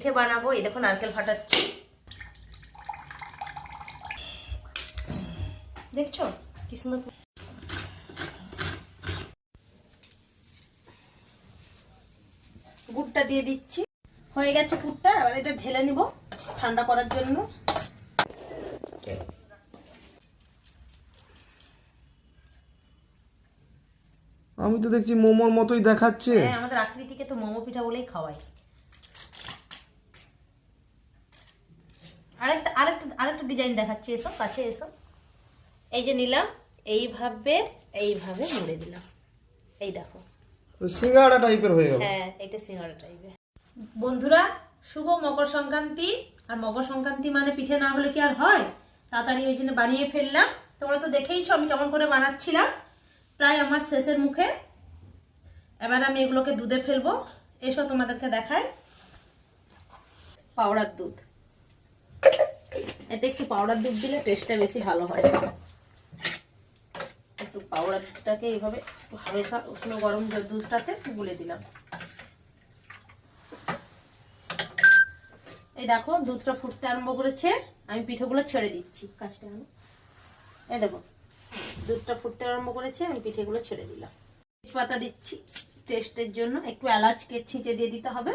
পিঠে বানাবো। এই দেখো নারকেল ফাটাচ্ছি, দেখছো কি সুন্দর। গুড়টা দিয়ে দিচ্ছি, হয়ে গেছে পুরটা। এবার এটা ঢেলে নিব ঠান্ডা করার জন্য। আমি তো দেখছি মোমোর মতোই দেখাচ্ছে। হ্যাঁ, আমাদের আকৃতিকে তো মোমো পিঠা বলেই খাওয়াই। আরেকটা আরেকটা আরেকটা ডিজাইন দেখাচ্ছি, এসব কাছে এসব। এই যে নিলাম, এইভাবে এইভাবে মুড়ে দিলাম, এই দেখো সিঙ্গাড়া টাইপের হয়ে গেল। হ্যাঁ, এটা সিঙ্গাড়া টাইপের। বন্ধুরা, শুভ মকর সংক্রান্তি। আর মকর সংক্রান্তি মানে পিঠে না হলে কি আর হয়? তাড়াতাড়ি ওই জন্য বানিয়ে ফেললাম। তোমরা তো দেখেইছো আমি কেমন করে বানাচ্ছিলাম। প্রায় আমার শেষের মুখে। এবার আমি এগুলোকে দুধে ফেলবো। এসো তোমাদেরকে দেখাই। পাউডার দুধ, এতে একটু পাউডার দুধ দিলে টেস্টটা বেশি ভালো হয়। একটু পাউডার দুধটাকে এইভাবে হালকা উষ্ণ গরম দুধটাতে গুলে দিলাম। এই দেখো দুধটা ফুটতে আরম্ভ করেছে, আমি পিঠেগুলো ছেড়ে দিচ্ছি। কাজটা এই দেখো দুধটা ফুটতে আরম্ভ করেছে, আমি পিঠেগুলো ছেড়ে দিলাম। তেজপাতা দিচ্ছি টেস্টের জন্য, একটু এলাচ ছিঁচে দিয়ে দিতে হবে।